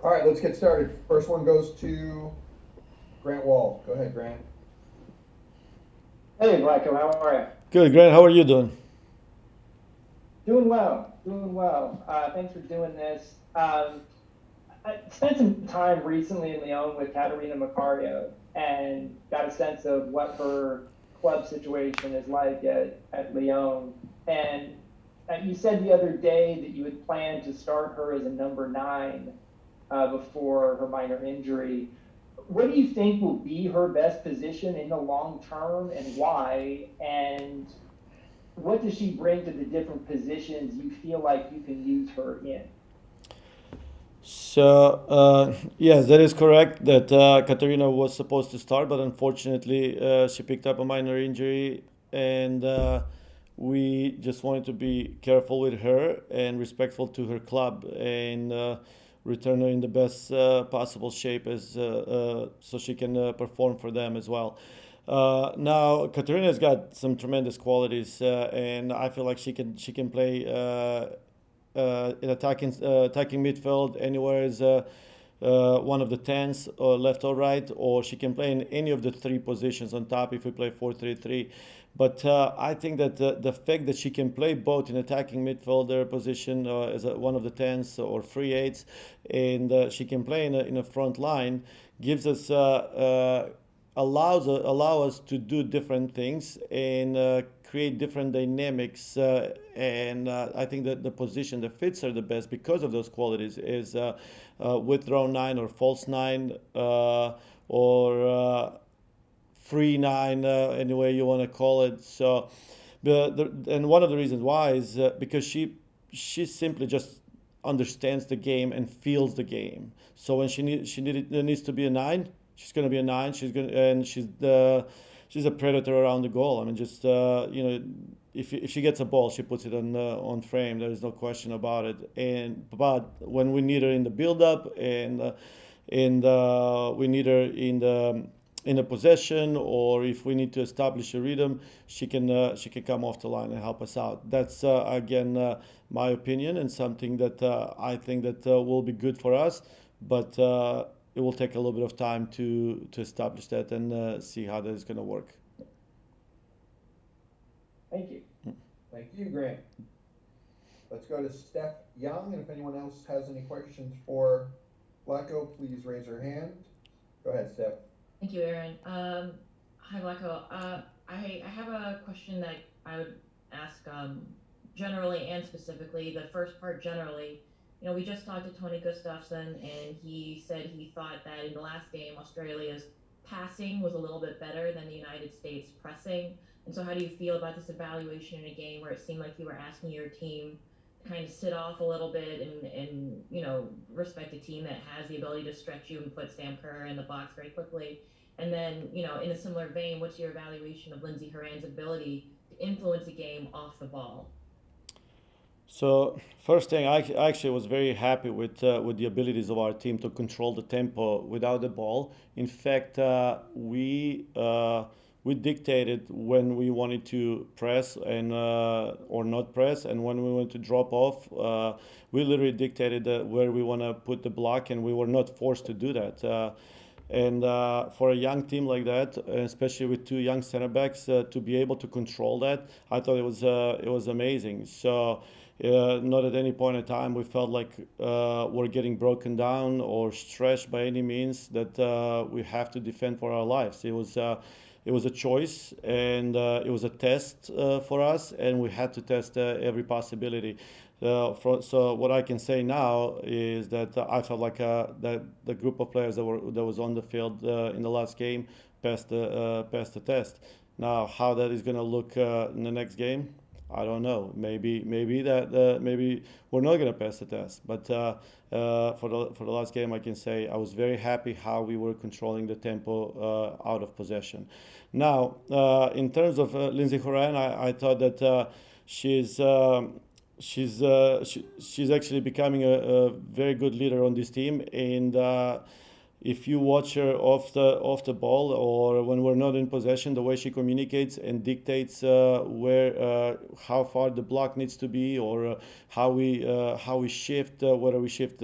All right, let's get started. First one goes to Grant Wall. Go ahead, Grant. Hey, Vlatko, how are you? Good, Grant. How are you doing? Doing well, doing well. Thanks for doing this. I spent some time recently in Lyon with Katarina Macario and got a sense of what her club situation is like at Lyon. And you said the other day that you had planned to start her as a number nine before her minor injury. What do you think will be her best position in the long term and why? And what does she bring to the different positions you feel like you can use her in? Yes, that is correct that Katarina was supposed to start, but unfortunately, she picked up a minor injury, and we just wanted to be careful with her and respectful to her club and return her in the best possible shape so she can perform for them as well. Now, Katarina's got some tremendous qualities, and I feel like she can play in attacking midfield anywhere as one of the tens, or left or right, or she can play in any of the three positions on top if we play 4-3-3. But I think that the fact that she can play both in attacking midfielder position as one of the tens or free eights, and she can play in a front line gives us allow us to do different things and create different dynamics. And I think that the position that fits her the best because of those qualities is withdrawn nine or false nine or free nine, any way you want to call it. So, and one of the reasons why is because she simply just understands the game and feels the game. So when there needs to be a nine, she's going to be a nine. She's a predator around the goal. I mean, just if she gets a ball, she puts it on frame. There is no question about it. But when we need her in the build up and we need her in the possession, or if we need to establish a rhythm, she can come off the line and help us out. That's again my opinion and something that I think that will be good for us, but it will take a little bit of time to establish that and see how that is going to work. Thank you. Thank you, Grant. Let's go to Steph Young, and if anyone else has any questions for Vlatko, please raise your hand. Go ahead, Steph. Thank you, Aaron. Hi, Vlatko. I have a question that I would ask generally and specifically. The first part generally, we just talked to Tony Gustafsson, and he said he thought that in the last game, Australia's passing was a little bit better than the United States pressing. And so, how do you feel about this evaluation in a game where it seemed like you were asking your team to kind of sit off a little bit and respect a team that has the ability to stretch you and put Sam Kerr in the box very quickly? And then, in a similar vein, what's your evaluation of Lindsey Horan's ability to influence a game off the ball? So first thing, I actually was very happy with the abilities of our team to control the tempo without the ball. In fact, we dictated when we wanted to press and or not press, and when we wanted to drop off. We literally dictated where we want to put the block, and we were not forced to do that. And for a young team like that, especially with two young center backs, to be able to control that, I thought it was amazing. So not at any point in time we felt like we're getting broken down or stressed by any means that we have to defend for our lives. It was a choice, and it was a test for us, and we had to test every possibility. So what I can say now is that I felt like that the group of players that was on the field in the last game passed the test. Now, how that is going to look in the next game, I don't know. Maybe we're not going to pass the test. But for the last game, I can say I was very happy how we were controlling the tempo out of possession. Now, in terms of Lindsey Horan, I thought that she's. She's actually becoming a very good leader on this team, and if you watch her off the ball or when we're not in possession, the way she communicates and dictates where how far the block needs to be, or how we shift, whether we shift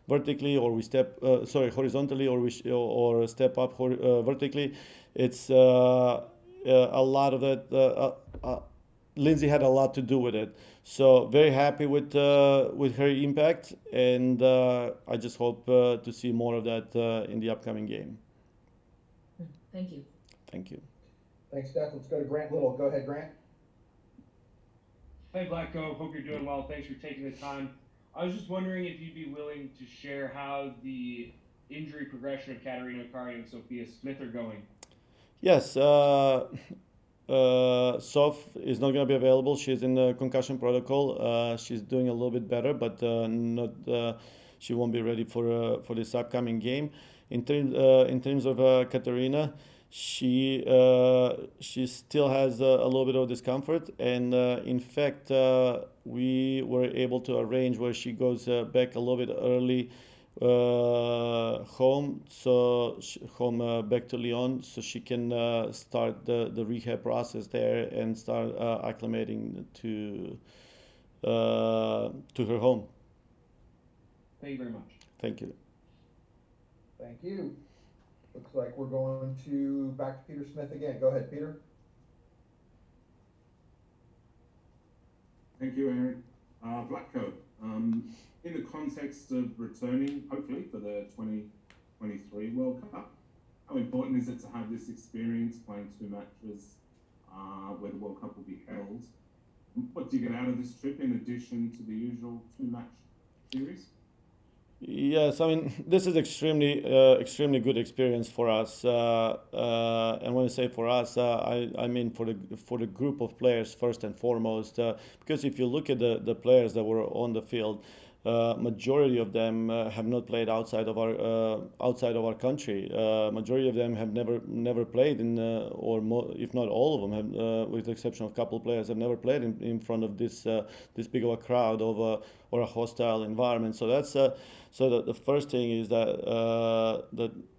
vertically or we step horizontally, or or step up vertically. It's a lot of that. Lindsay had a lot to do with it. So very happy with her impact, and I just hope to see more of that in the upcoming game. Thank you. Thank you. Thanks, Steph. Let's go to Grant Little. Go ahead, Grant. Hey, Vlatko. Hope you're doing well. Thanks for taking the time. I was just wondering if you'd be willing to share how the injury progression of Katarina Macario and Sophia Smith are going. Yes. Soph is not going to be available. She's in the concussion protocol. She's doing a little bit better, but not. She won't be ready for this upcoming game. In terms of Katarina, she still has a little bit of discomfort, and in fact, we were able to arrange where she goes back a little bit early home, back to Lyon, so she can start the rehab process there and start acclimating to her home. Thank you very much. Thank you. Thank you. Looks like we're going back to Peter Smith again. Go ahead, Peter. Thank you, Aaron. Vlatko, in the context of returning, hopefully, for the 2023 World Cup, how important is it to have this experience playing two matches where the World Cup will be held? What do you get out of this trip in addition to the usual two-match series? Yes, I mean, this is extremely good experience for us, and when I say for us, I mean for the group of players first and foremost, because if you look at the players that were on the field, majority of them have not played outside of our country. Majority of them have never played in, if not all of them, have, with the exception of a couple of players, have never played in front of this big of a crowd or a hostile environment. So that's so the first thing is that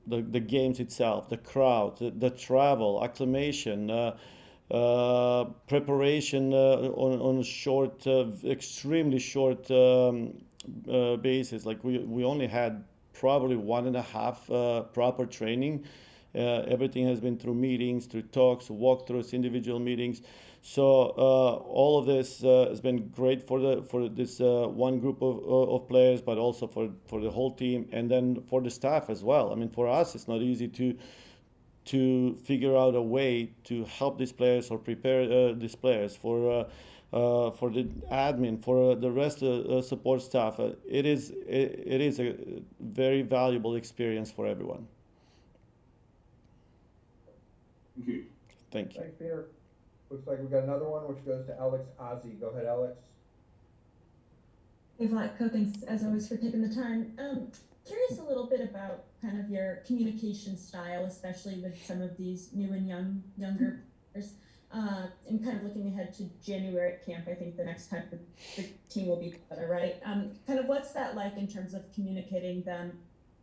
the games itself, the crowd, the travel, acclimation. Preparation on a short, extremely short basis. Like we only had probably 1.5 proper training. Everything has been through meetings, through talks, walkthroughs, individual meetings. So all of this has been great for this one group of players, but also for the whole team, and then for the staff as well. I mean, for us, it's not easy to figure out a way to help these players or prepare these players for the admin, for the rest of the support staff. It is a very valuable experience for everyone. Thank you. Thank you. Thanks, Peter. Looks like we've got another one, which goes to Alex Ozzie. Go ahead, Alex. Hey, Vlatko, thanks as always for taking the time. Curious a little bit about kind of your communication style, especially with some of these new and younger players, and kind of looking ahead to January at camp. I think the next time the team will be together, right? Kind of what's that like in terms of communicating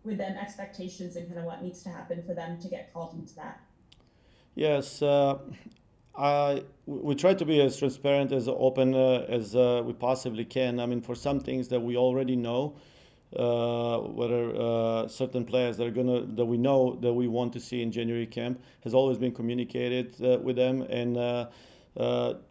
with them expectations and kind of what needs to happen for them to get called into that? Yes, we try to be as transparent, as open as we possibly can. I mean, for some things that we already know, whether certain players that we know that we want to see in January camp has always been communicated with them. And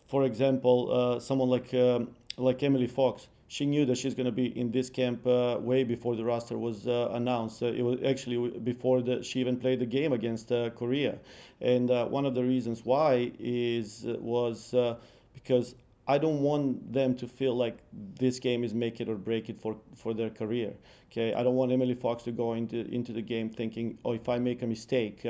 for example, someone like Emily Fox, she knew that she's going to be in this camp way before the roster was announced. It was actually before she even played the game against Korea. And one of the reasons why was because I don't want them to feel like this game is make it or break it for their career. Okay, I don't want Emily Fox to go into the game thinking, oh, if I make a mistake,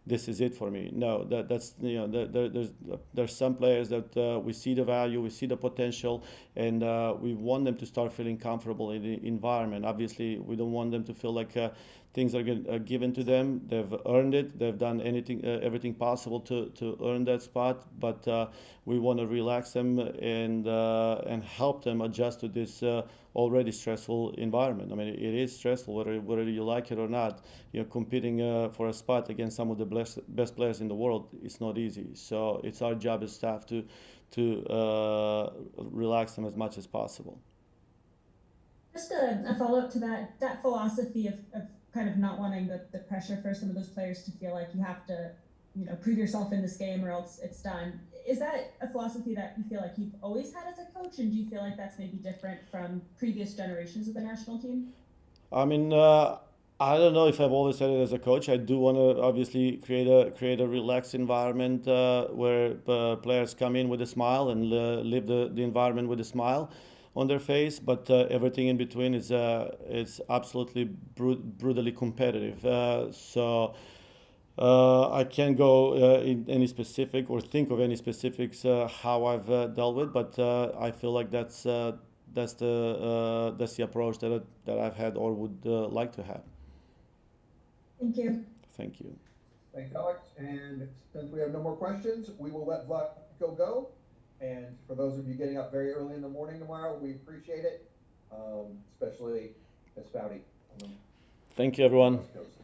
this is it for me. No, that's there's some players that we see the value, we see the potential, and we want them to start feeling comfortable in the environment. Obviously, we don't want them to feel like things are given to them. They've earned it. They've done everything possible to earn that spot. But we want to relax them and help them adjust to this already stressful environment. I mean, it is stressful whether you like it or not. Competing for a spot against some of the best players in the world is not easy. So it's our job as staff to relax them as much as possible. Just a follow-up to that philosophy of kind of not wanting the pressure for some of those players to feel like you have to, prove yourself in this game or else it's done. Is that a philosophy that you feel like you've always had as a coach, and do you feel like that's maybe different from previous generations of the national team? I mean, I don't know if I've always said it as a coach. I do want to obviously create a relaxed environment where players come in with a smile and leave the environment with a smile on their face. But everything in between is absolutely brutally competitive. So I can't go in any specific or think of any specifics how I've dealt with, but I feel like that's the approach that I've had or would like to have. Thank you. Thank you. Thanks, Alex. And since we have no more questions, we will let Vlatko go. And for those of you getting up very early in the morning tomorrow, we appreciate it, especially as Spouty. Thank you, everyone. West Coast.